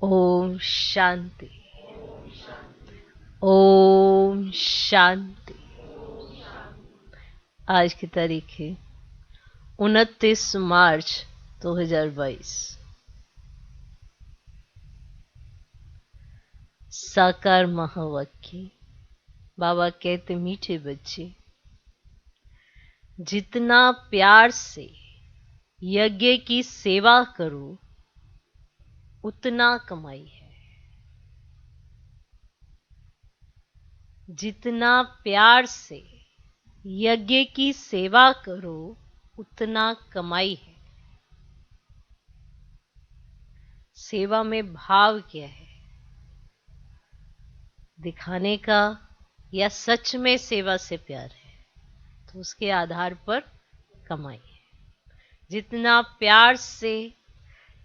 ओम शांति। ओम शांति। आज की तारीख है 29 मार्च 2022। साकार महावाक्य। बाबा कहते, मीठे बच्चे, जितना प्यार से यज्ञ की सेवा करो उतना कमाई है। जितना प्यार से यज्ञ की सेवा करो उतना कमाई है। सेवा में भाव क्या है? दिखाने का या सच में सेवा से प्यार है, तो उसके आधार पर कमाई है। जितना प्यार से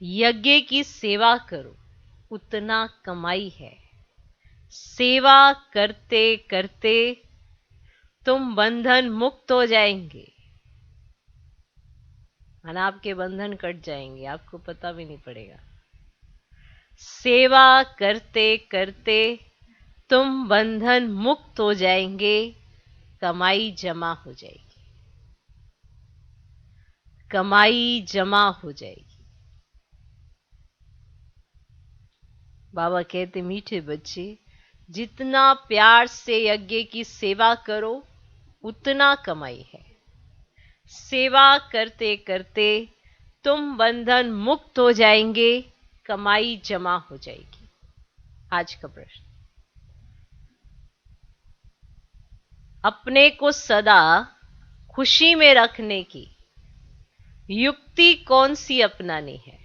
यज्ञ की सेवा करो उतना कमाई है। सेवा करते करते तुम बंधन मुक्त हो जाएंगे। और आपके बंधन कट जाएंगे, आपको पता भी नहीं पड़ेगा। सेवा करते करते तुम बंधन मुक्त हो जाएंगे, कमाई जमा हो जाएगी। कमाई जमा हो जाएगी। बाबा कहते, मीठे बच्चे, जितना प्यार से यज्ञ की सेवा करो उतना कमाई है। सेवा करते करते तुम बंधन मुक्त हो जाएंगे, कमाई जमा हो जाएगी। आज का प्रश्न, अपने को सदा खुशी में रखने की युक्ति कौन सी अपनानी है?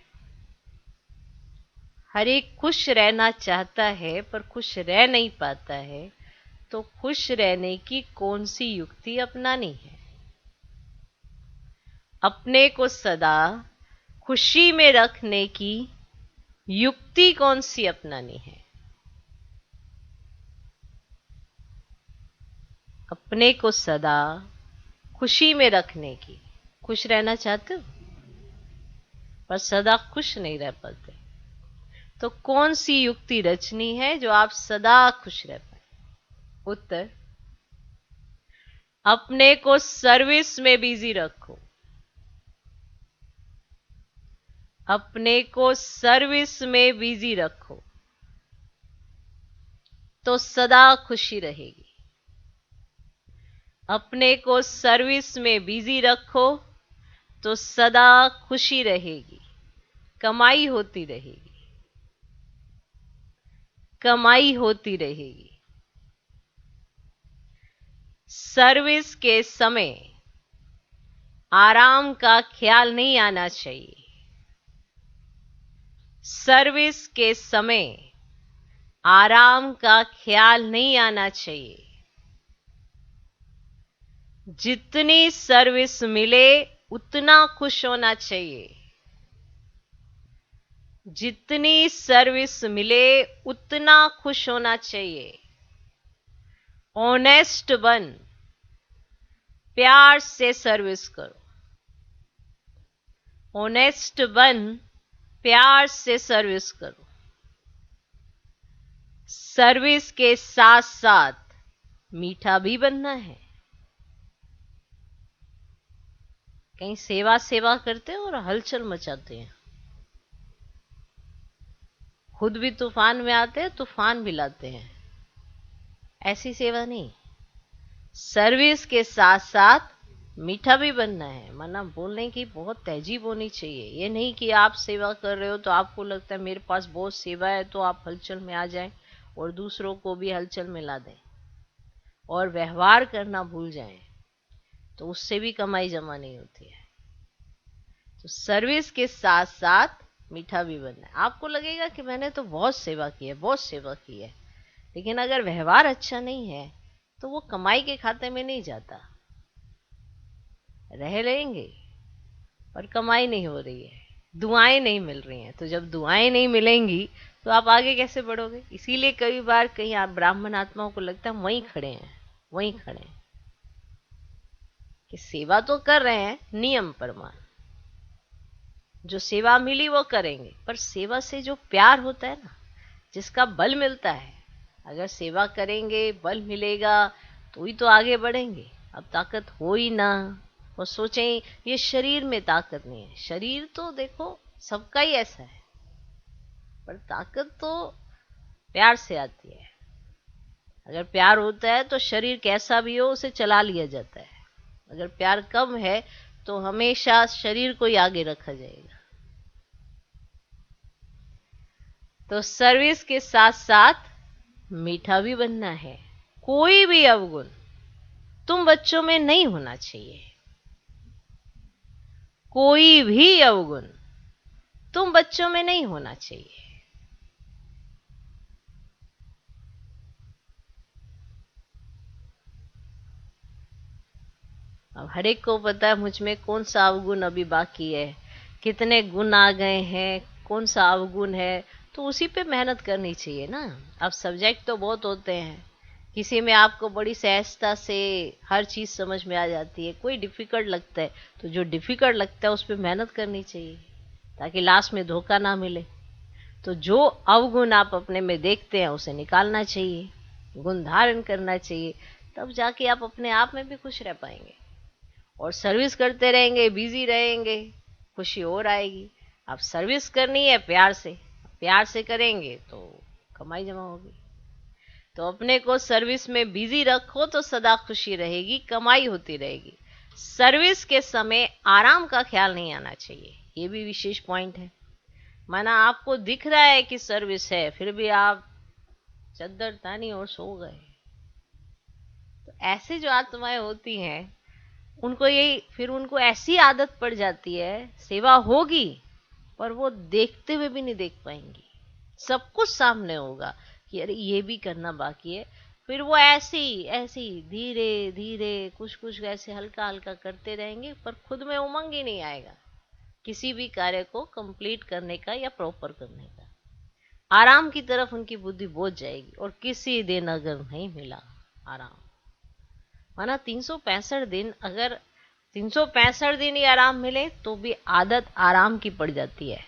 हर एक खुश रहना चाहता है पर खुश रह नहीं पाता है, तो खुश रहने की कौन सी युक्ति अपनानी है? अपने को सदा खुशी में रखने की युक्ति कौन सी अपनानी है? अपने को सदा खुशी में रखने की। खुश रहना चाहते हो पर सदा खुश नहीं रह पाते, तो कौन सी युक्ति रचनी है जो आप सदा खुश रह पाए? उत्तर, अपने को सर्विस में बिजी रखो। अपने को सर्विस में बिजी रखो तो सदा खुशी रहेगी। अपने को सर्विस में बिजी रखो तो सदा खुशी रहेगी, कमाई होती रहेगी। कमाई होती रहेगी। सर्विस के समय आराम का ख्याल नहीं आना चाहिए। सर्विस के समय आराम का ख्याल नहीं आना चाहिए। जितनी सर्विस मिले उतना खुश होना चाहिए। जितनी सर्विस मिले उतना खुश होना चाहिए। ऑनेस्ट बन, प्यार से सर्विस करो। ऑनेस्ट बन, प्यार से सर्विस करो। सर्विस के साथ साथ मीठा भी बनना है। कहीं सेवा सेवा करते हैं और हलचल मचाते हैं। खुद भी तूफान में आते हैं, तूफान भी लाते हैं। ऐसी सेवा नहीं। सर्विस के साथ साथ मीठा भी बनना है। माना बोलने की बहुत तहजीब होनी चाहिए। ये नहीं कि आप सेवा कर रहे हो तो आपको लगता है मेरे पास बहुत सेवा है तो आप हलचल में आ जाएं और दूसरों को भी हलचल में ला दें और व्यवहार करना भूल जाएं, तो उससे भी कमाई जमा नहीं होती है। तो सर्विस के साथ साथ मीठा भी बनना है। आपको लगेगा कि मैंने तो बहुत सेवा की है, बहुत सेवा की है, लेकिन अगर व्यवहार अच्छा नहीं है तो वो कमाई के खाते में नहीं जाता। रह लेंगे पर कमाई नहीं हो रही है, दुआएं नहीं मिल रही हैं। तो जब दुआएं नहीं मिलेंगी तो आप आगे कैसे बढ़ोगे? इसीलिए कई बार कहीं आप ब्राह्मण आत्माओं को लगता है वहीं खड़े हैं, वहीं खड़े हैं कि सेवा तो कर रहे हैं, नियम प्रमाण। जो सेवा मिली वो करेंगे, पर सेवा से जो प्यार होता है ना, जिसका बल मिलता है, अगर सेवा करेंगे बल मिलेगा तो ही तो आगे बढ़ेंगे। अब ताकत हो ही ना, और सोचें ये शरीर में ताकत नहीं है, शरीर तो देखो सबका ही ऐसा है, पर ताकत तो प्यार से आती है। अगर प्यार होता है तो शरीर कैसा भी हो उसे चला लिया जाता है, अगर प्यार कम है तो हमेशा शरीर को ही आगे रखा जाएगा। तो सर्विस के साथ साथ मीठा भी बनना है। कोई भी अवगुण तुम बच्चों में नहीं होना चाहिए, कोई भी अवगुण तुम बच्चों में नहीं होना चाहिए। अब हर एक को पता है मुझ में कौन सा अवगुण अभी बाकी है, कितने गुण आ गए हैं, कौन सा अवगुण है, तो उसी पे मेहनत करनी चाहिए ना। अब सब्जेक्ट तो बहुत होते हैं, किसी में आपको बड़ी सहजता से हर चीज समझ में आ जाती है, कोई डिफिकल्ट लगता है, तो जो डिफिकल्ट लगता है उस पर मेहनत करनी चाहिए ताकि लास्ट में धोखा ना मिले। तो जो अवगुण आप अपने में देखते हैं उसे निकालना चाहिए, गुण धारण करना चाहिए, तब जाके आप अपने आप में भी खुश रह पाएंगे। और सर्विस करते रहेंगे, बिजी रहेंगे, खुशी और आएगी। अब सर्विस करनी है प्यार से, प्यार से करेंगे तो कमाई जमा होगी। तो अपने को सर्विस में बिजी रखो तो सदा खुशी रहेगी, कमाई होती रहेगी। सर्विस के समय आराम का ख्याल नहीं आना चाहिए, ये भी विशेष पॉइंट है। माना आपको दिख रहा है कि सर्विस है, फिर भी आप चद्दर तानी और सो गए, तो ऐसे जो आत्माएं होती हैं उनको यही, फिर उनको ऐसी आदत पड़ जाती है, सेवा होगी पर वो देखते हुए भी नहीं देख पाएंगी, सब कुछ सामने होगा कि अरे ये भी करना बाकी है, फिर वो ऐसी ऐसी धीरे धीरे कुछ कुछ ऐसे हल्का हल्का करते रहेंगे, पर खुद में उमंग ही नहीं आएगा किसी भी कार्य को कंप्लीट करने का या प्रॉपर करने का। आराम की तरफ उनकी बुद्धि बोझ जाएगी, और किसी दिन अगर नहीं मिला आराम, माना 365 दिन, अगर 365 दिन ही आराम मिले तो भी आदत आराम की पड़ जाती है।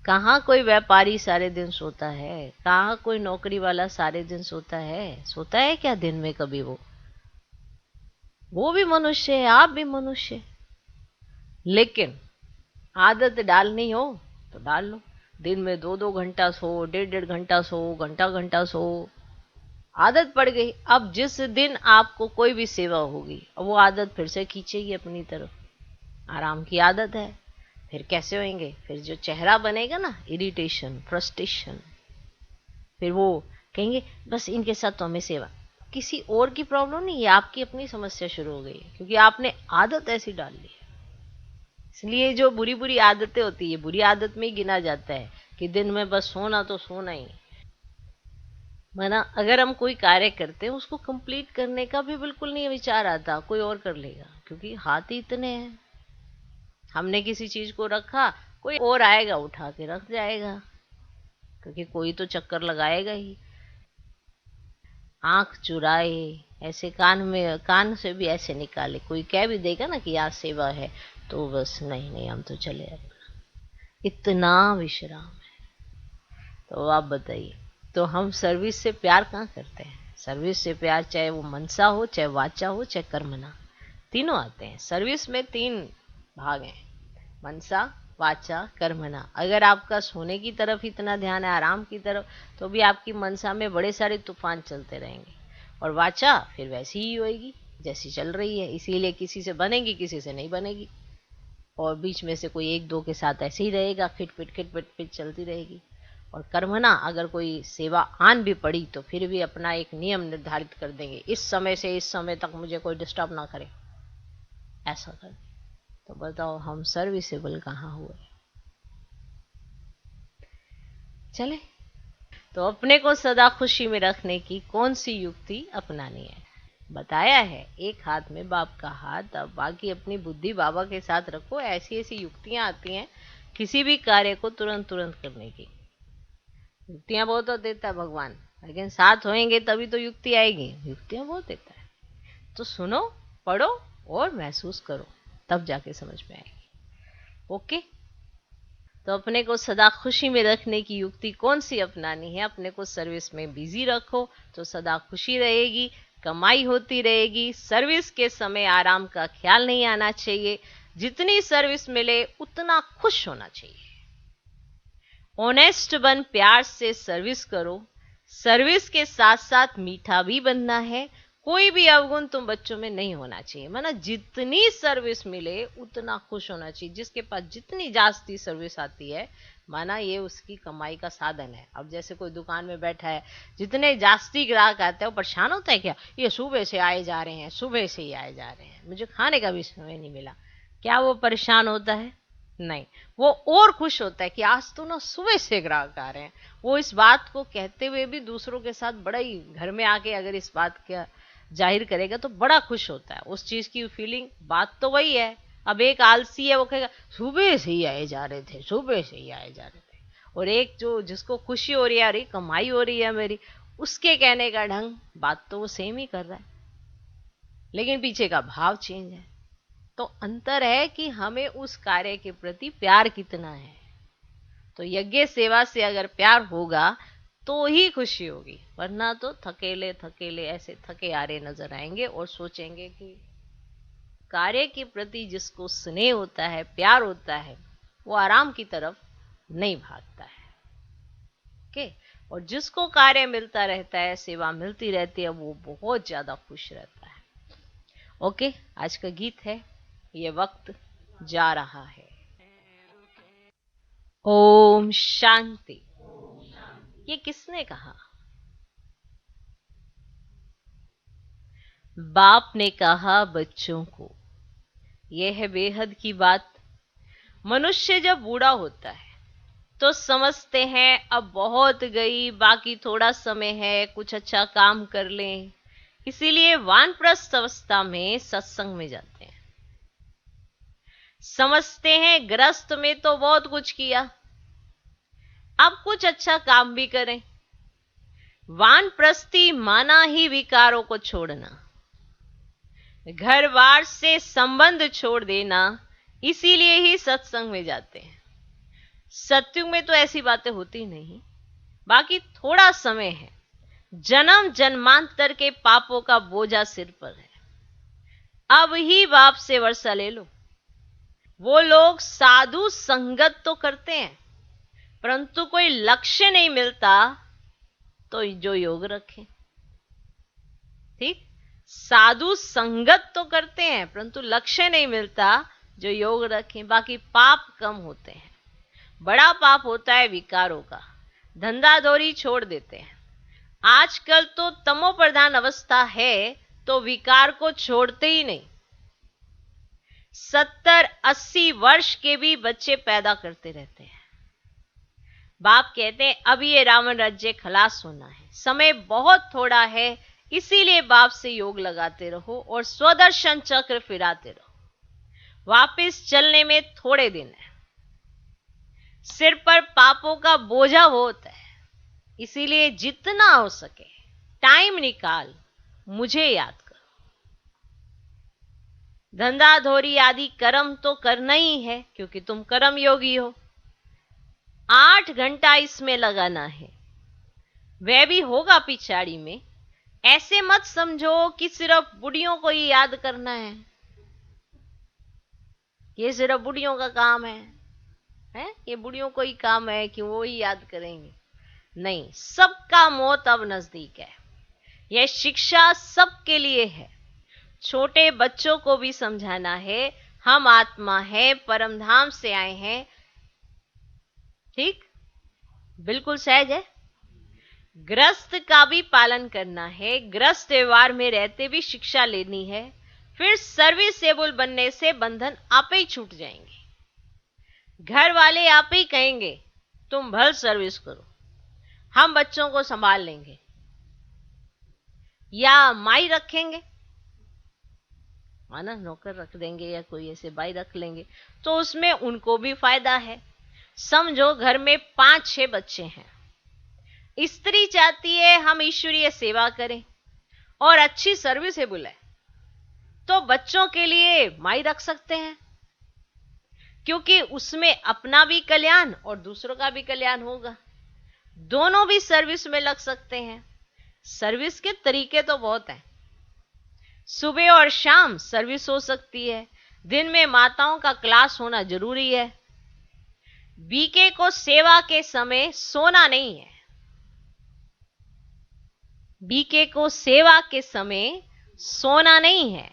कहाँ कोई व्यापारी सारे दिन सोता है, कहाँ कोई नौकरी वाला सारे दिन सोता है, सोता है क्या दिन में कभी? वो भी मनुष्य है, आप भी मनुष्य। लेकिन आदत डालनी हो तो डाल लो, दिन में 2-2 घंटा सो, 1.5-1.5 घंटा सो, घंटा घंटा सो, आदत पड़ गई। अब जिस दिन आपको कोई भी सेवा होगी वो आदत फिर से खींचेगी अपनी तरफ, आराम की आदत है, फिर कैसे होंगे? फिर जो चेहरा बनेगा ना, इरिटेशन, फ्रस्ट्रेशन, फिर वो कहेंगे बस इनके साथ तो हमें सेवा, किसी और की प्रॉब्लम नहीं, ये आपकी अपनी समस्या शुरू हो गई है, क्योंकि आपने आदत ऐसी डाल ली है। इसलिए जो बुरी बुरी आदतें होती है, बुरी आदत में ही गिना जाता है कि दिन में बस सोना तो सोना ही। माना अगर हम कोई कार्य करते हैं उसको कंप्लीट करने का भी बिल्कुल नहीं विचार आता, कोई और कर लेगा, क्योंकि हाथ ही इतने हैं। हमने किसी चीज को रखा, कोई और आएगा उठा के रख जाएगा, क्योंकि कोई तो चक्कर लगाएगा ही। आंख चुराए, ऐसे कान में, कान से भी ऐसे निकाले, कोई कह भी देगा ना कि आज सेवा है, तो बस नहीं नहीं हम तो चले अपना, इतना विश्राम है। तो आप बताइए, तो हम सर्विस से प्यार कहाँ करते हैं? सर्विस से प्यार चाहे वो मनसा हो, चाहे वाचा हो, चाहे कर्मना, तीनों आते हैं। सर्विस में 3 भाग हैं, मनसा, वाचा, कर्मना। अगर आपका सोने की तरफ इतना ध्यान है, आराम की तरफ, तो भी आपकी मनसा में बड़े सारे तूफान चलते रहेंगे, और वाचा फिर वैसी ही होएगी जैसी चल रही है। इसीलिए किसी से बनेगी, किसी से नहीं बनेगी, और बीच में से कोई 1-2 के साथ ऐसे ही रहेगा, खिटपिट खिटपिट पिट चलती रहेगी। और कर्मना, अगर कोई सेवा आन भी पड़ी तो फिर भी अपना एक नियम निर्धारित कर देंगे, इस समय से इस समय तक मुझे कोई डिस्टर्ब ना करे, ऐसा कर। तो बताओ हम सर्विसेबल कहाँ हुए? चले, तो अपने को सदा खुशी में रखने की कौन सी युक्ति अपनानी है? बताया है, एक हाथ में बाप का हाथ, अब बाकी अपनी बुद्धि बाबा के साथ रखो। ऐसी ऐसी युक्तियां आती हैं किसी भी कार्य को तुरंत तुरंत करने की। युक्तियां बहुत तो देता है भगवान, लेकिन साथ होएंगे तभी तो युक्ति आएगी। युक्तियां बहुत देता है, तो सुनो, पढ़ो और महसूस करो, तब जाके समझ में आएगी। ओके। तो अपने को सदा खुशी में रखने की युक्ति कौन सी अपनानी है? अपने को सर्विस में बिजी रखो तो सदा खुशी रहेगी, कमाई होती रहेगी। सर्विस के समय आराम का ख्याल नहीं आना चाहिए। जितनी सर्विस मिले उतना खुश होना चाहिए। ऑनेस्ट बन, प्यार से सर्विस करो। सर्विस के साथ साथ मीठा भी बनना है। कोई भी अवगुण तुम बच्चों में नहीं होना चाहिए। माना जितनी सर्विस मिले उतना खुश होना चाहिए। जिसके पास जितनी जास्ती सर्विस आती है, माना ये उसकी कमाई का साधन है। अब जैसे कोई दुकान में बैठा है, जितने जास्ती ग्राहक आते हैं वो परेशान होता है क्या, ये सुबह से आए जा रहे हैं, सुबह से ही आए जा रहे हैं, मुझे खाने का भी समय नहीं मिला। क्या वो परेशान होता है? नहीं, वो और खुश होता है कि आज तो ना सुबह से ग्राहक आ रहे हैं। वो इस बात को कहते हुए भी दूसरों के साथ बड़ा ही, घर में आके अगर इस बात का जाहिर करेगा तो बड़ा खुश होता है। उस चीज की फीलिंग, बात तो वही है। अब एक आलसी है, वो कहेगा सुबह से ही आए जा रहे थे, सुबह से ही आए जा रहे थे। और एक जो जिसको खुशी हो रही है, अरे कमाई हो रही है मेरी, उसके कहने का ढंग, बात तो वो सेम ही कर रहा है, लेकिन पीछे का भाव चेंज है। तो अंतर है कि हमें उस कार्य के प्रति प्यार कितना है। तो यज्ञ सेवा से अगर प्यार होगा तो ही खुशी होगी, वरना तो थकेले थकेले ऐसे थके आ रहे नजर आएंगे और सोचेंगे कि कार्य के प्रति जिसको स्नेह होता है, प्यार होता है, वो आराम की तरफ नहीं भागता है। ओके। और जिसको कार्य मिलता रहता है, सेवा मिलती रहती है, वो बहुत ज्यादा खुश रहता है। ओके। आज का गीत है ये वक्त जा रहा है। ओम शांति। ये किसने कहा? बाप ने कहा बच्चों को। यह है बेहद की बात। मनुष्य जब बूढ़ा होता है तो समझते हैं अब बहुत गई, बाकी थोड़ा समय है, कुछ अच्छा काम कर लें। इसीलिए वानप्रस्थ अवस्था में सत्संग में जाते हैं। समझते हैं ग्रस्त में तो बहुत कुछ किया, अब कुछ अच्छा काम भी करें। वानप्रस्थी माना ही विकारों को छोड़ना, घर बार से संबंध छोड़ देना। इसीलिए ही सत्संग में जाते हैं। सत्युग में तो ऐसी बातें होती नहीं। बाकी थोड़ा समय है, जन्म जन्मांतर के पापों का बोझा सिर पर है, अब ही बाप से वर्षा ले लो। वो लोग साधु संगत तो करते हैं, परंतु कोई लक्ष्य नहीं मिलता तो जो योग रखें। ठीक, साधु संगत तो करते हैं परंतु लक्ष्य नहीं मिलता, जो योग रखें। बाकी पाप कम होते हैं। बड़ा पाप होता है विकारों का, धंधाधोरी छोड़ देते हैं। आजकल तो तमो प्रधान अवस्था है तो विकार को छोड़ते ही नहीं। 70-80 वर्ष के भी बच्चे पैदा करते रहते हैं। बाप कहते हैं अब ये रावण राज्य खलास होना है, समय बहुत थोड़ा है, इसीलिए बाप से योग लगाते रहो और स्वदर्शन चक्र फिराते रहो। वापिस चलने में थोड़े दिन है। सिर पर पापों का बोझा होता है, इसीलिए जितना हो सके टाइम निकाल मुझे याद करो। धंधाधोरी आदि कर्म तो करना ही है, क्योंकि तुम कर्म योगी हो। 8 घंटा इसमें लगाना है, वह भी होगा पिछाड़ी में। ऐसे मत समझो कि सिर्फ बुढ़ियों को ही याद करना है, ये सिर्फ बुढ़ियों का काम है, ये बुढ़ियों को ही काम है कि वो ही याद करेंगे। नहीं, सबका मौत अब नजदीक है। यह शिक्षा सबके लिए है। छोटे बच्चों को भी समझाना है, हम आत्मा है, परम धाम से आए हैं। ठीक, बिल्कुल सहज है। ग्रस्त का भी पालन करना है, ग्रस्त व्यवहार में रहते भी शिक्षा लेनी है। फिर सर्विसेबल बनने से बंधन आप ही छूट जाएंगे। घर वाले आप ही कहेंगे तुम भल सर्विस करो, हम बच्चों को संभाल लेंगे, या माई रखेंगे, माना नौकर रख देंगे या कोई ऐसे बाई रख लेंगे, तो उसमें उनको भी फायदा है। समझो घर में 5-6 बच्चे हैं, स्त्री चाहती है हम ईश्वरीय सेवा करें और अच्छी सर्विसेबल है, तो बच्चों के लिए माई रख सकते हैं। क्योंकि उसमें अपना भी कल्याण और दूसरों का भी कल्याण होगा। दोनों भी सर्विस में लग सकते हैं। सर्विस के तरीके तो बहुत हैं। सुबह और शाम सर्विस हो सकती है। दिन में माताओं का क्लास होना जरूरी है। बीके को सेवा के समय सोना नहीं है। बीके को सेवा के समय सोना नहीं है।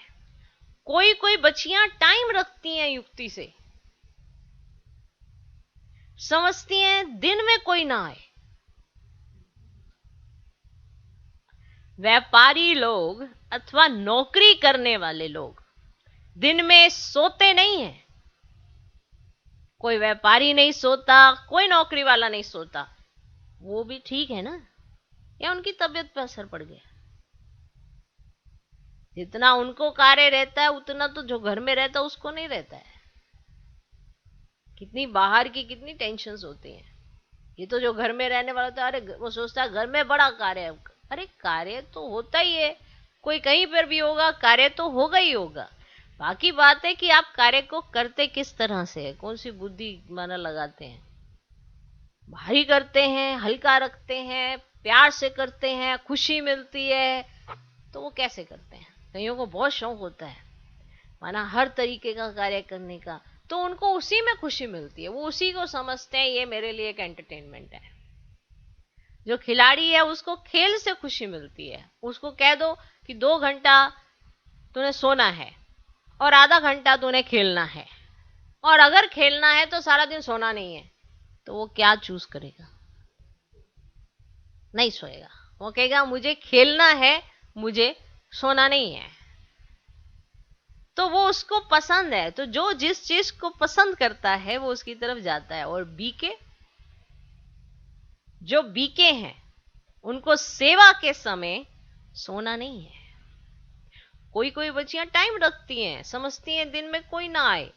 कोई कोई बच्चियां टाइम रखती हैं युक्ति से, समझती हैं दिन में कोई ना आए। व्यापारी लोग अथवा नौकरी करने वाले लोग दिन में सोते नहीं हैं। कोई व्यापारी नहीं सोता, कोई नौकरी वाला नहीं सोता। वो भी ठीक है ना, या उनकी तबीयत पर असर पड़ गया? जितना उनको कार्य रहता है उतना तो जो घर में रहता है उसको नहीं रहता है। कितनी बाहर की कितनी टेंशन्स होती हैं। ये तो जो घर में रहने वाला था, अरे वो सोचता है घर में बड़ा कार्य है। अरे कार्य तो होता ही है, कोई कहीं पर भी होगा, कार्य तो होगा ही होगा। बाकी बात है कि आप कार्य को करते किस तरह से है, कौन सी बुद्धि माना लगाते हैं। भारी करते हैं, हल्का रखते हैं, प्यार से करते हैं, खुशी मिलती है, तो वो कैसे करते हैं? कईयों को बहुत शौक होता है माना हर तरीके का कार्य करने का, तो उनको उसी में खुशी मिलती है। वो उसी को समझते हैं ये मेरे लिए एक एंटरटेनमेंट है। जो खिलाड़ी है उसको खेल से खुशी मिलती है। उसको कह दो कि 2 घंटा तूने सोना है और आधा घंटा तूने खेलना है, और अगर खेलना है तो सारा दिन सोना नहीं है, तो वो क्या चूज करेगा? नहीं सोएगा। वो कहेगा मुझे खेलना है, मुझे सोना नहीं है। तो वो उसको पसंद है, तो जो जिस चीज को पसंद करता है वो उसकी तरफ जाता है। और बीके, जो बीके हैं उनको सेवा के समय सोना नहीं है। कोई कोई बच्चियां टाइम रखती हैं, समझती हैं दिन में कोई ना आए।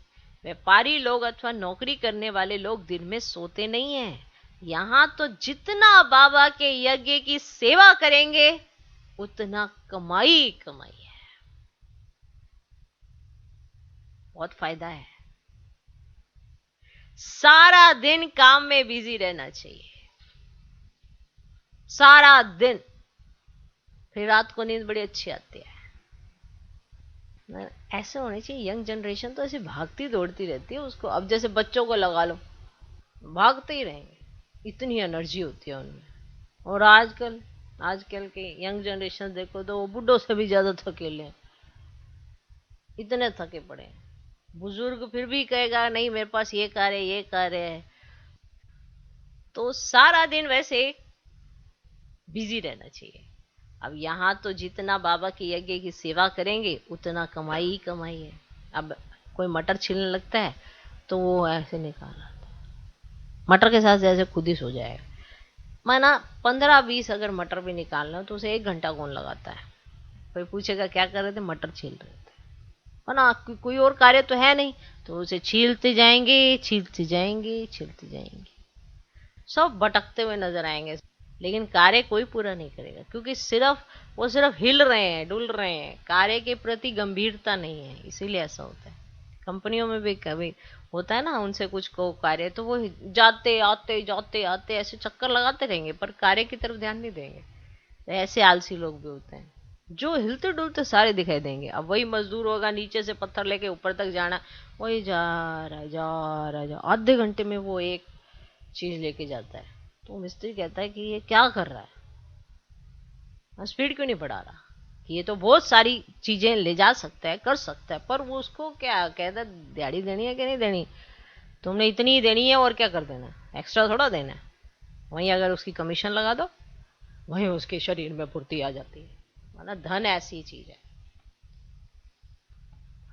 व्यापारी लोग अथवा नौकरी करने वाले लोग दिन में सोते नहीं हैं। यहां तो जितना बाबा के यज्ञ की सेवा करेंगे उतना कमाई कमाई है। बहुत फायदा है। सारा दिन काम में बिजी रहना चाहिए, सारा दिन। फिर रात को नींद बड़ी अच्छी आती है। ऐसे होने चाहिए। यंग जनरेशन तो ऐसे भागती दौड़ती रहती है उसको। अब जैसे बच्चों को लगा लो, भागते ही रहेंगे, इतनी एनर्जी होती है उनमें। और आजकल के यंग जनरेशन देखो तो वो बुढ़ों से भी ज्यादा थकेले हैं, इतने थके पड़े हैं। बुजुर्ग फिर भी कहेगा नहीं मेरे पास ये कार्य है। तो सारा दिन वैसे बिजी रहना चाहिए। अब यहाँ तो जितना बाबा के यज्ञ की सेवा करेंगे उतना कमाई ही कमाई है। अब कोई मटर छीलने लगता है तो वो ऐसे निकाल आता है, मटर के साथ जैसे खुद ही सो जाएगा। माना 15-20 अगर मटर भी निकालना हो तो उसे 1 घंटा कौन लगाता है? कोई पूछेगा क्या कर रहे थे? मटर छील रहे थे। है ना, कोई और कार्य तो है नहीं, तो उसे छीलते जाएंगे, छीलते जाएंगे, छीलते जाएंगे, सब भटकते हुए नजर आएंगे। लेकिन कार्य कोई पूरा नहीं करेगा, क्योंकि वो सिर्फ हिल रहे हैं, डुल रहे हैं। कार्य के प्रति गंभीरता नहीं है, इसीलिए ऐसा होता है। कंपनियों में भी कभी होता है ना, उनसे कुछ को कार्य, तो वो जाते आते ऐसे चक्कर लगाते रहेंगे, पर कार्य की तरफ ध्यान नहीं देंगे। ऐसे आलसी लोग भी होते हैं जो हिलते डुलते सारे दिखाई देंगे। अब वही मजदूर होगा नीचे से पत्थर लेके ऊपर तक जाना, वही जा रहा आधे घंटे में वो एक चीज लेके जाता है। तो मिस्त्री कहता है कि ये क्या कर रहा है, स्पीड क्यों नहीं बढ़ा रहा? कि ये तो बहुत सारी चीजें ले जा सकता है, कर सकता है, पर वो उसको क्या कहता है, दिहाड़ी देनी है कि नहीं देनी? तुमने इतनी ही देनी है, और क्या कर देना, एक्स्ट्रा थोड़ा देना है। वहीं अगर उसकी कमीशन लगा दो, वहीं उसके शरीर में फुर्ती आ जाती है। मतलब धन ऐसी चीज है।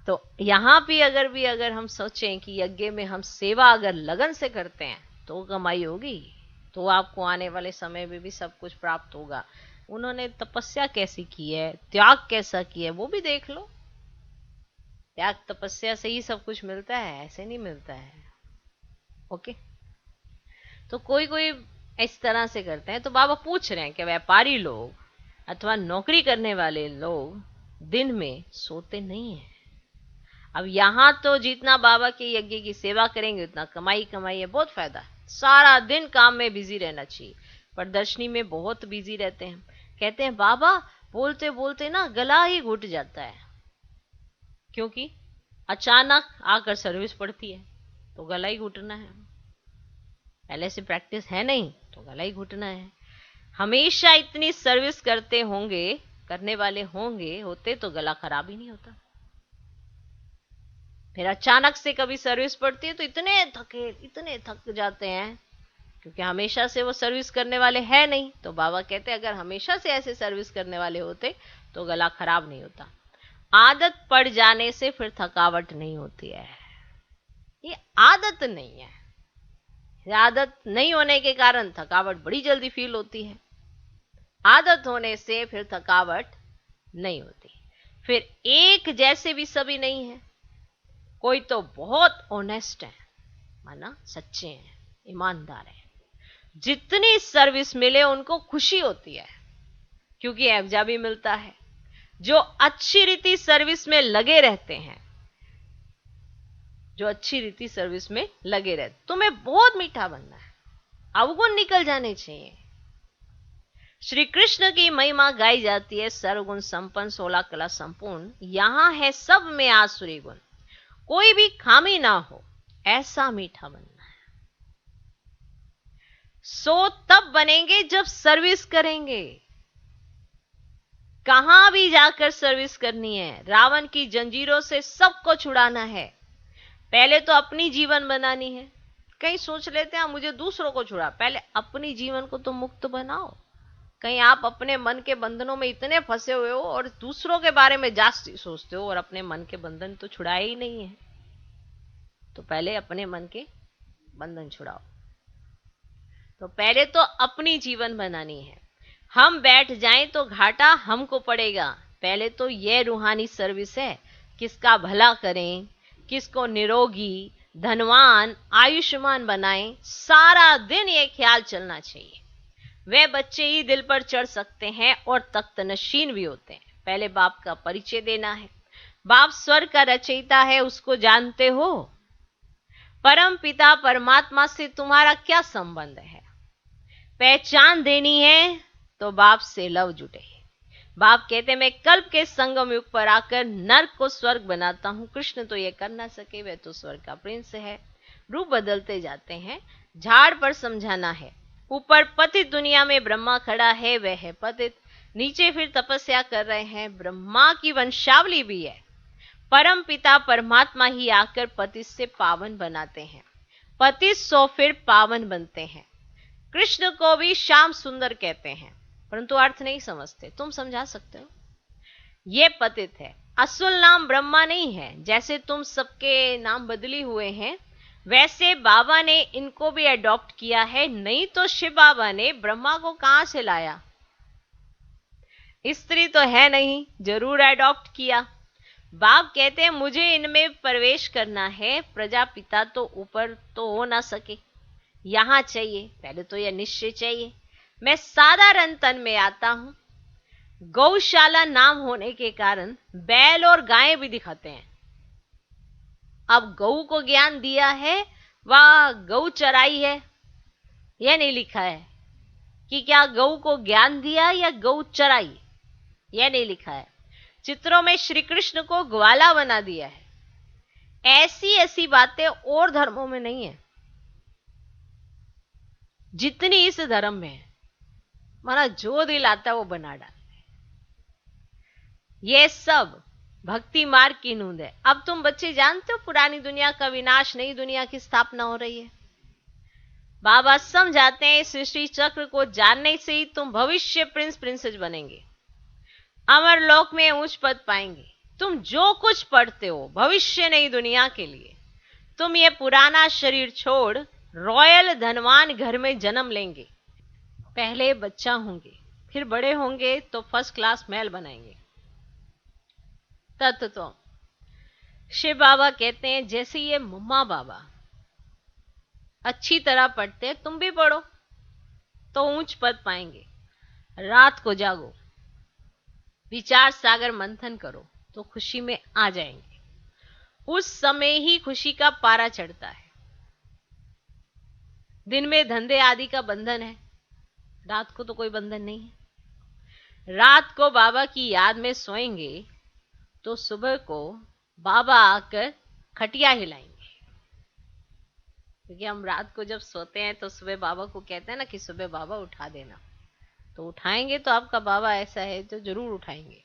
तो यहाँ भी अगर हम सोचें कि यज्ञ में हम सेवा अगर लगन से करते हैं तो कमाई होगी, तो आपको आने वाले समय में भी सब कुछ प्राप्त होगा। उन्होंने तपस्या कैसी की है, त्याग कैसा किया है, वो भी देख लो। त्याग तपस्या से ही सब कुछ मिलता है, ऐसे नहीं मिलता है। ओके, तो कोई कोई इस तरह से करते हैं। तो बाबा पूछ रहे हैं कि व्यापारी लोग अथवा नौकरी करने वाले लोग दिन में सोते नहीं हैं। अब यहाँ तो जितना बाबा के यज्ञ की सेवा करेंगे उतना कमाई कमाई है, बहुत फायदा है। सारा दिन काम में बिजी रहना चाहिए। प्रदर्शनी में बहुत बिजी रहते हैं, कहते हैं बाबा बोलते बोलते ना गला ही घुट जाता है, क्योंकि अचानक आकर सर्विस पड़ती है तो गला ही घुटना है। पहले से प्रैक्टिस है नहीं तो गला ही घुटना है। हमेशा इतनी सर्विस करते होंगे, करने वाले होंगे होते तो गला खराब ही नहीं होता। फिर अचानक से कभी सर्विस पड़ती है तो इतने थक जाते हैं, क्योंकि हमेशा से वो सर्विस करने वाले हैं नहीं। तो बाबा कहते हैं अगर हमेशा से ऐसे सर्विस करने वाले होते तो गला खराब नहीं होता। आदत पड़ जाने से फिर थकावट नहीं होती है। ये आदत नहीं है, आदत नहीं होने के कारण थकावट बड़ी जल्दी फील होती है। आदत होने से फिर थकावट नहीं होती। फिर एक जैसे भी सभी नहीं है, कोई तो बहुत ऑनेस्ट है, माना सच्चे हैं, ईमानदार है, जितनी सर्विस मिले उनको खुशी होती है क्योंकि एवजा भी मिलता है। जो अच्छी रीति सर्विस में लगे रहते हैं, जो अच्छी रीति सर्विस में लगे रहते, तुम्हें बहुत मीठा बनना है, अवगुण निकल जाने चाहिए। श्री कृष्ण की महिमा गाई जाती है, सर्वगुण संपन्न 16 कला संपूर्ण, यहां है सब में आसुरी गुण, कोई भी खामी ना हो, ऐसा मीठा बनना है। सो तब बनेंगे जब सर्विस करेंगे। कहां भी जाकर सर्विस करनी है, रावण की जंजीरों से सबको छुड़ाना है। पहले तो अपनी जीवन बनानी है। कहीं सोच लेते हैं मुझे दूसरों को छुड़ा, पहले अपनी जीवन को तो मुक्त बनाओ। कहीं आप अपने मन के बंधनों में इतने फंसे हुए हो और दूसरों के बारे में जास्ती सोचते हो और अपने मन के बंधन तो छुड़ाए ही नहीं है। तो पहले अपने मन के बंधन छुड़ाओ। तो पहले तो अपनी जीवन बनानी है। हम बैठ जाएं तो घाटा हमको पड़ेगा। पहले तो ये रूहानी सर्विस है, किसका भला करें, किसको निरोगी, धनवान, आयुष्मान बनाएं, सारा दिन ये ख्याल चलना चाहिए। वे बच्चे ही दिल पर चढ़ सकते हैं और तख्त नशीन भी होते हैं। पहले बाप का परिचय देना है। बाप स्वर्ग का रचयिता है, उसको जानते हो? परम पिता परमात्मा से तुम्हारा क्या संबंध है? पहचान देनी है तो बाप से लव जुटे। बाप कहते मैं कल्प के संगम युग पर आकर नर्क को स्वर्ग बनाता हूं। कृष्ण तो ये कर ना सके, वह तो स्वर्ग का प्रिंस है। रूप बदलते जाते हैं। झाड़ पर समझाना है। ऊपर पतित दुनिया में ब्रह्मा खड़ा है, वह है पतित। नीचे फिर तपस्या कर रहे हैं, ब्रह्मा की वंशावली भी है। परम पिता परमात्मा ही आकर पतित से पावन बनाते हैं। पतित सो फिर पावन बनते हैं। कृष्ण को भी श्याम सुंदर कहते हैं, परंतु अर्थ नहीं समझते। तुम समझा सकते हो? ये पतित है, असुल नाम ब्रह्मा नहीं है। जैसे तुम सबके नाम बदली हुए हैं, वैसे बाबा ने इनको भी अडॉप्ट किया है। नहीं तो शिव बाबा ने ब्रह्मा को कहां से लाया? स्त्री तो है नहीं, जरूर अडॉप्ट किया। बाप कहते हैं मुझे इनमें प्रवेश करना है। प्रजापिता तो ऊपर तो हो ना सके, यहां चाहिए। पहले तो यह निश्चय चाहिए। मैं साधारण तन में आता हूं। गौशाला नाम होने के कारण बैल और गायें भी दिखाते हैं। अब गऊ को ज्ञान दिया है, वह गऊ चराई है, यह नहीं लिखा है कि क्या गऊ को ज्ञान दिया या गऊ चराई, यह नहीं लिखा है। चित्रों में श्री कृष्ण को ग्वाला बना दिया है। ऐसी ऐसी बातें और धर्मों में नहीं है जितनी इस धर्म में है। माना जो दिल आता है वो बना डालते। ये सब भक्ति मार्ग की नूंद है। अब तुम बच्चे जानते हो पुरानी दुनिया का विनाश, नई दुनिया की स्थापना हो रही है। बाबा समझाते हैं सृष्टि चक्र को जानने से ही तुम भविष्य प्रिंस प्रिंसेस बनेंगे, अमर लोक में उच्च पद पाएंगे। तुम जो कुछ पढ़ते हो भविष्य नई दुनिया के लिए। तुम ये पुराना शरीर छोड़ रॉयल धनवान घर में जन्म लेंगे। पहले बच्चा होंगे, फिर बड़े होंगे तो फर्स्ट क्लास महल बनाएंगे। तत्व तो शिव बाबा कहते हैं जैसे ये मम्मा बाबा अच्छी तरह पढ़ते, तुम भी पढ़ो तो ऊंच पद पाएंगे। रात को जागो, विचार सागर मंथन करो तो खुशी में आ जाएंगे। उस समय ही खुशी का पारा चढ़ता है। दिन में धंधे आदि का बंधन है, रात को तो कोई बंधन नहीं है। रात को बाबा की याद में सोएंगे तो सुबह को बाबा आकर खटिया हिलाएंगे। क्योंकि हम रात को जब सोते हैं तो सुबह बाबा को कहते हैं ना कि सुबह बाबा उठा देना, तो उठाएंगे तो आपका बाबा ऐसा है जो जरूर उठाएंगे।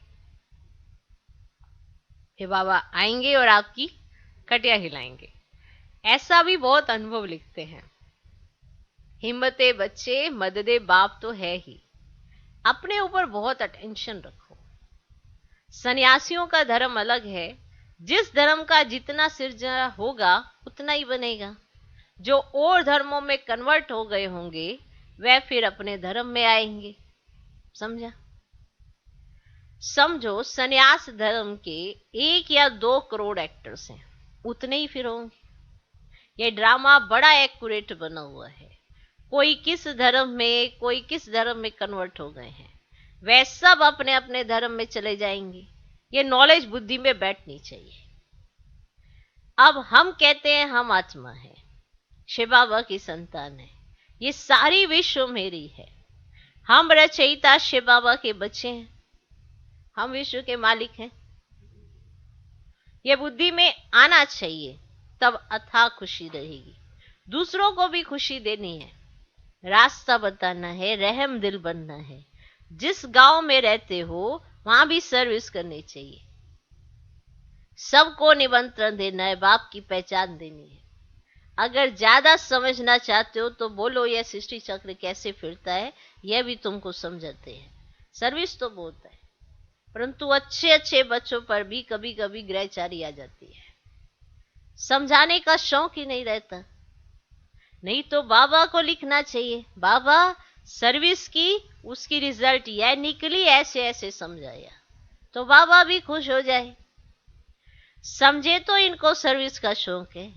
फिर बाबा आएंगे और आपकी खटिया हिलाएंगे। ऐसा भी बहुत अनुभव लिखते हैं। हिम्मते बच्चे मददे बाप तो है ही, अपने ऊपर बहुत अटेंशन रखो। सन्यासियों का धर्म अलग है, जिस धर्म का जितना सिरजना होगा उतना ही बनेगा। जो और धर्मों में कन्वर्ट हो गए होंगे वह फिर अपने धर्म में आएंगे। समझा? समझो सन्यास धर्म के 1 या 2 करोड़ एक्टर्स हैं, उतने ही फिर होंगे। यह ड्रामा बड़ा एक्यूरेट बना हुआ है। कोई किस धर्म में, कोई किस धर्म में कन्वर्ट हो गए हैं, वह सब अपने अपने धर्म में चले जाएंगे। ये नॉलेज बुद्धि में बैठनी चाहिए। अब हम कहते हैं हम आत्मा है, शिव बाबा की संतान है, ये सारी विश्व मेरी है, हम रचयिता शिव बाबा के बच्चे हैं, हम विश्व के मालिक हैं। ये बुद्धि में आना चाहिए, तब अथाह खुशी रहेगी। दूसरों को भी खुशी देनी है, रास्ता बताना है, रहम दिल बनना है। जिस गांव में रहते हो वहां भी सर्विस करनी चाहिए। सबको निमंत्रण देना है, बाप की पहचान देनी है। अगर ज्यादा समझना चाहते हो तो बोलो यह सृष्टि चक्र कैसे फिरता है, यह भी तुमको समझाते हैं। सर्विस तो बहुत है, परंतु अच्छे अच्छे बच्चों पर भी कभी कभी ग्रहचारी आ जाती है। समझाने का शौक ही नहीं रहता। नहीं तो बाबा को लिखना चाहिए, बाबा सर्विस की उसकी रिजल्ट यह निकली, ऐसे ऐसे समझाया, तो बाबा भी खुश हो जाए। समझे तो इनको सर्विस का शौक है।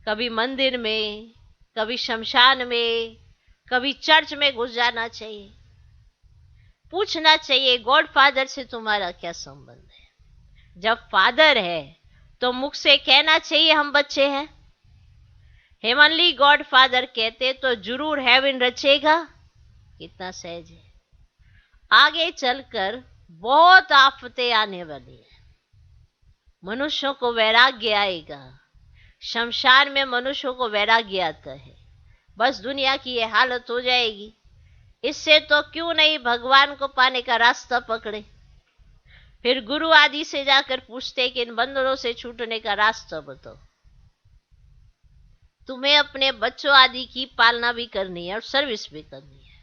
कभी मंदिर में, कभी शमशान में, कभी चर्च में घुस जाना चाहिए। पूछना चाहिए गॉड फादर से तुम्हारा क्या संबंध है। जब फादर है तो मुख से कहना चाहिए हम बच्चे हैं। हेवनली गॉड फादर कहते तो जरूर हेवन रचेगा। कितना सहज है। आगे चलकर बहुत आफतें आने वाली है। मनुष्यों को वैराग्य आएगा। शमशान में मनुष्यों को वैराग्य आता है। बस दुनिया की ये हालत हो जाएगी। इससे तो क्यों नहीं भगवान को पाने का रास्ता पकड़े। फिर गुरु आदि से जाकर पूछते कि इन बंधनों से छूटने का रास्ता बताओ। तुम्हें अपने बच्चों आदि की पालना भी करनी है और सर्विस भी करनी है।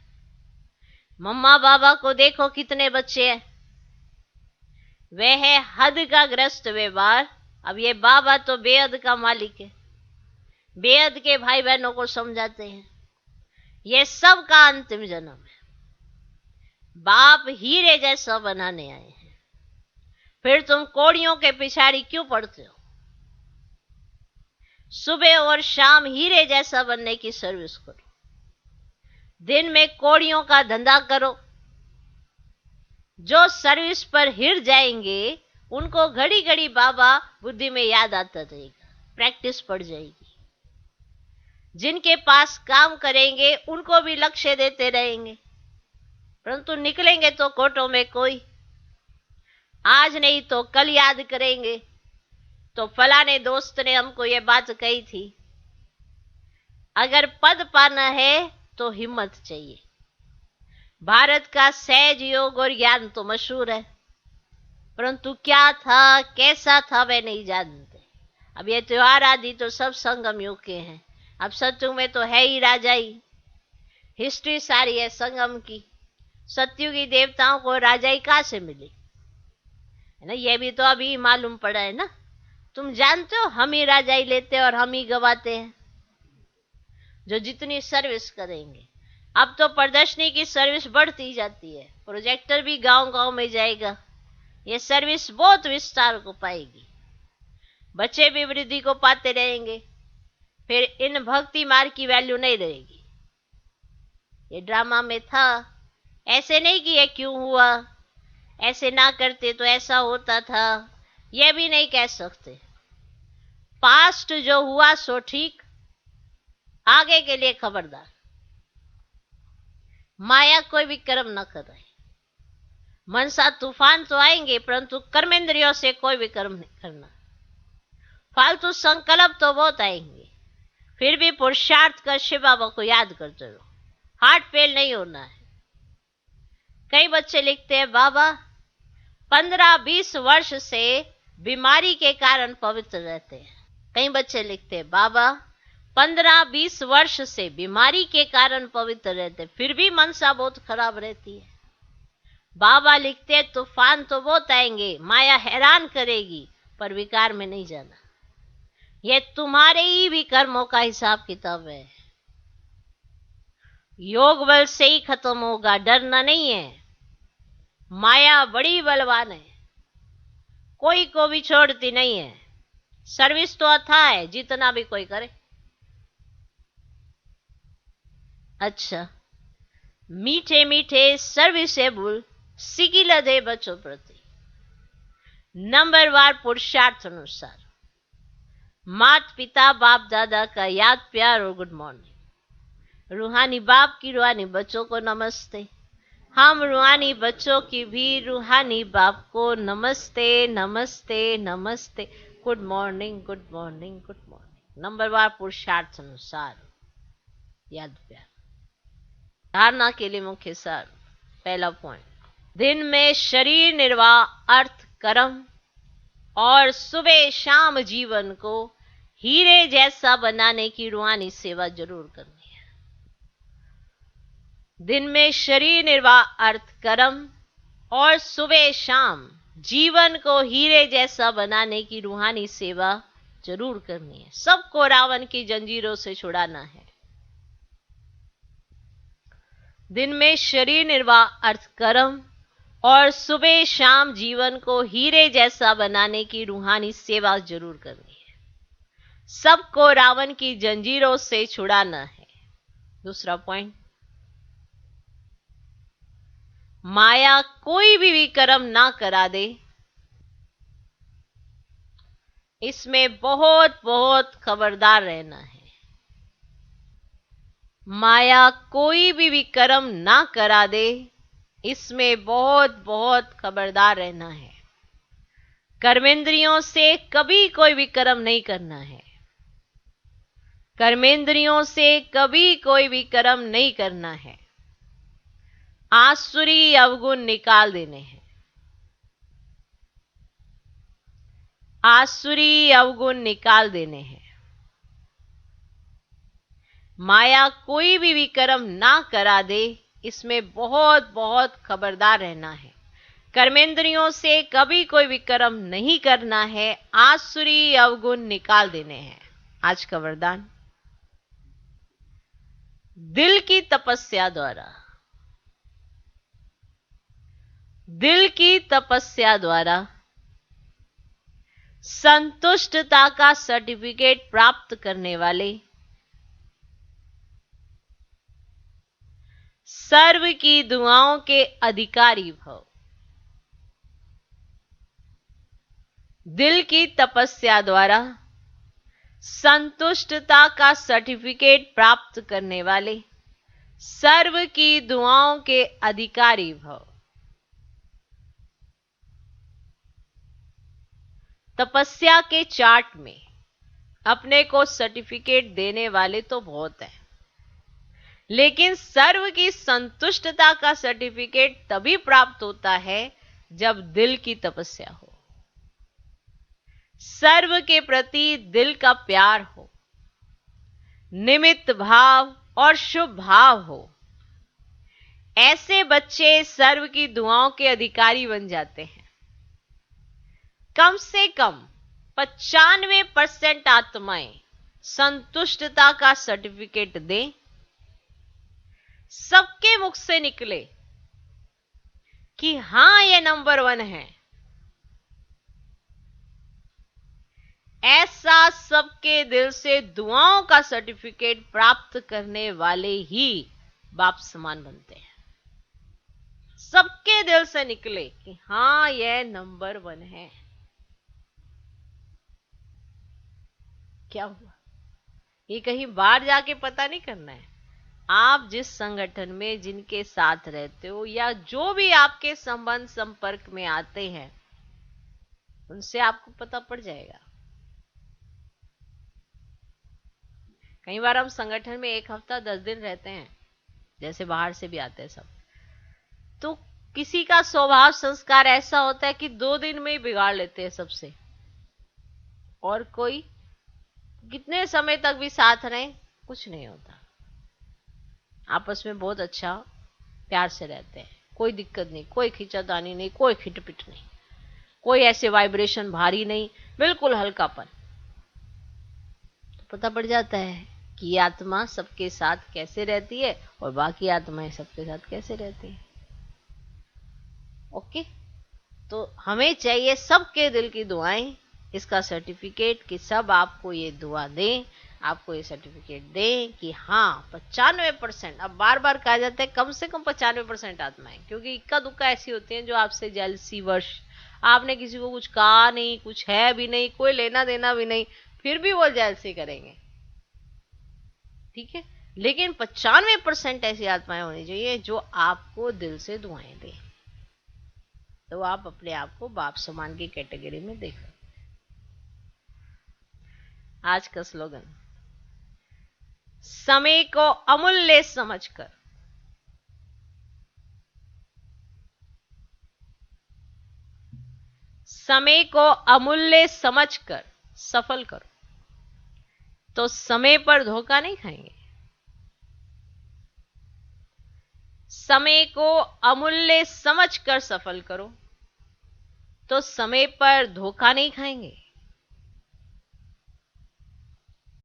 मम्मा बाबा को देखो कितने बच्चे हैं। वे है हद का ग्रस्त व्यवहार। अब ये बाबा तो बेहद का मालिक है, बेहद के भाई बहनों को समझाते हैं। ये सब का अंतिम जन्म है। बाप हीरे जैसा बनाने आए हैं, फिर तुम कोड़ियों के पिछाड़ी क्यों पड़ते हो। सुबह और शाम हीरे जैसा बनने की सर्विस करो। दिन में कोड़ियों का धंधा करो। जो सर्विस पर हिर जाएंगे उनको घड़ी घड़ी बाबा बुद्धि में याद आता रहेगा, प्रैक्टिस पड़ जाएगी। जिनके पास काम करेंगे उनको भी लक्ष्य देते रहेंगे, परंतु निकलेंगे तो कोटों में कोई। आज नहीं तो कल याद करेंगे, तो फलाने दोस्त ने हमको ये बात कही थी। अगर पद पाना है तो हिम्मत चाहिए। भारत का सहज योग और ज्ञान तो मशहूर है, परंतु क्या था, कैसा था, वे नहीं जानते। अब ये त्योहार आदि तो सब संगम युग के हैं। अब सत्युग में तो है ही राजाई। हिस्ट्री सारी है संगम की। सत्युगी देवताओं को राजाई कहां से मिली है ना, ये भी तो अभी मालूम पड़ा है ना। तुम जानते हो हम ही राजाई लेते हैं और हम ही गवाते हैं। जो जितनी सर्विस करेंगे, अब तो प्रदर्शनी की सर्विस बढ़ती जाती है। प्रोजेक्टर भी गांव गांव में जाएगा। ये सर्विस बहुत विस्तार को पाएगी। बच्चे भी वृद्धि को पाते रहेंगे। फिर इन भक्ति मार्ग की वैल्यू नहीं रहेगी। ये ड्रामा में था, ऐसे नहीं कि ये क्यों हुआ, ऐसे ना करते तो ऐसा होता था, ये भी नहीं कह सकते। पास्ट जो हुआ सो ठीक, आगे के लिए खबरदार। माया कोई भी कर्म न कर रहे। मनसा तूफान तो आएंगे, परंतु कर्मेंद्रियों से कोई भी कर्म नहीं करना। फालतू संकल्प तो बहुत आएंगे, फिर भी पुरुषार्थ कर शिव बाबा को याद करते रहो। हार्ट फेल नहीं होना है। कई बच्चे लिखते हैं, बाबा 15-20 वर्ष से बीमारी के कारण पवित्र रहते हैं। कई बच्चे लिखते हैं, बाबा 15-20 वर्ष से बीमारी के कारण पवित्र रहते, फिर भी मनसा बहुत खराब रहती है। बाबा लिखते हैं, तूफान तो बहुत आएंगे, माया हैरान करेगी, पर विकार में नहीं जाना। ये तुम्हारे ही भी कर्मों का हिसाब किताब है। योग बल से ही खत्म होगा, डरना नहीं है। माया बड़ी बलवान है, कोई को भी छोड़ती नहीं है। सर्विस तो अथाह है, जितना भी कोई करे। अच्छा, मीठे मीठे सर्विसेबल सिगिलधे बच्चों प्रति नंबरवार पुरुषार्थ अनुसार माता पिता बाप दादा का याद प्यार और गुड मॉर्निंग। रूहानी बाप की रूहानी बच्चों को नमस्ते। हम रूहानी बच्चों की भी रूहानी बाप को नमस्ते नमस्ते नमस्ते। Good morning good morning good morning. नंबरवार पुरुषार्थ अनुसार याद प्यार। धारणा के लिए मुख्य सार। पहला पॉइंट, दिन में शरीर निर्वाह, अर्थ, कर्म और सुबह शाम जीवन को हीरे जैसा बनाने की रूहानी सेवा जरूर करनी है। दिन में शरीर निर्वाह, अर्थ, कर्म और सुबह शाम जीवन को हीरे जैसा बनाने की रूहानी सेवा जरूर करनी है। सबको रावण की जंजीरों से छुड़ाना है। दिन में शरीर निर्वाह, अर्थ, कर्म और सुबह शाम जीवन को हीरे जैसा बनाने की रूहानी सेवा जरूर करनी है। सबको रावण की जंजीरों से छुड़ाना है। दूसरा पॉइंट, माया कोई भी कर्म ना करा दे, इसमें बहुत बहुत खबरदार रहना है। माया कोई भी कर्म ना करा दे, इसमें बहुत बहुत खबरदार रहना है। कर्मेंद्रियों से कभी कोई भी कर्म नहीं करना है। कर्मेंद्रियों से कभी कोई भी कर्म नहीं करना है। आसुरी अवगुण निकाल देने हैं। आसुरी अवगुण निकाल देने हैं। माया कोई भी कर्म ना करा दे, इसमें बहुत बहुत खबरदार रहना है। कर्मेंद्रियों से कभी कोई भी कर्म नहीं करना है। आसुरी अवगुण निकाल देने हैं। आज का वरदान, दिल की तपस्या द्वारा, दिल की तपस्या द्वारा संतुष्टता का सर्टिफिकेट प्राप्त करने वाले सर्व की दुआओं के अधिकारी भव। दिल की तपस्या द्वारा संतुष्टता का सर्टिफिकेट प्राप्त करने वाले सर्व की दुआओं के अधिकारी भव। तपस्या के चार्ट में अपने को सर्टिफिकेट देने वाले तो बहुत हैं, लेकिन सर्व की संतुष्टता का सर्टिफिकेट तभी प्राप्त होता है जब दिल की तपस्या हो, सर्व के प्रति दिल का प्यार हो, निमित्त भाव और शुभ भाव हो। ऐसे बच्चे सर्व की दुआओं के अधिकारी बन जाते हैं। कम से कम 95% आत्माएं संतुष्टता का सर्टिफिकेट दें। सबके मुख से निकले कि हां ये नंबर 1 है। ऐसा सबके दिल से दुआओं का सर्टिफिकेट प्राप्त करने वाले ही बाप समान बनते हैं। सबके दिल से निकले कि हां यह नंबर 1 है। क्या हुआ? ये कहीं बाहर जाके पता नहीं करना है। आप जिस संगठन में जिनके साथ रहते हो या जो भी आपके संबंध संपर्क में आते हैं, उनसे आपको पता पड़ जाएगा। कई बार हम संगठन में 1 हफ्ता 10 दिन रहते हैं, जैसे बाहर से भी आते हैं सब, तो किसी का स्वभाव संस्कार ऐसा होता है कि 2 दिन में ही बिगाड़ लेते हैं सबसे, और कोई कितने समय तक भी साथ रहे कुछ नहीं होता, आपस में बहुत अच्छा प्यार से रहते हैं, कोई दिक्कत नहीं, कोई खींचातानी नहीं, कोई खिटपिट नहीं, कोई ऐसे वाइब्रेशन भारी नहीं, बिल्कुल हल्कापन। तो पता पड़ जाता है कि ये आत्मा सबके साथ कैसे रहती है और बाकी आत्माएं सबके साथ कैसे रहती है। ओके, तो हमें चाहिए सबके दिल की दुआएं, इसका सर्टिफिकेट कि सब आपको ये दुआ दें, आपको ये सर्टिफिकेट दें कि हाँ 95%, अब बार बार कहा जाता है कम से कम 95% आत्माएं, क्योंकि इक्का दुक्का ऐसी होती हैं जो आपसे जेलसी वश, आपने किसी को कुछ कहा नहीं, कुछ है भी नहीं, कोई लेना देना भी नहीं, फिर भी वो जेलसी करेंगे, ठीक है। लेकिन 95% ऐसी आत्माएं होनी चाहिए जो आपको दिल से दुआएं दें, तो आप अपने आप को बाप समान की कैटेगरी में देखो। आज का स्लोगन, समय को अमूल्य समझकर, समय को अमूल्य समझकर सफल करो, तो समय पर धोखा नहीं खाएंगे। समय को अमूल्य समझकर सफल करो, तो समय पर धोखा नहीं खाएंगे।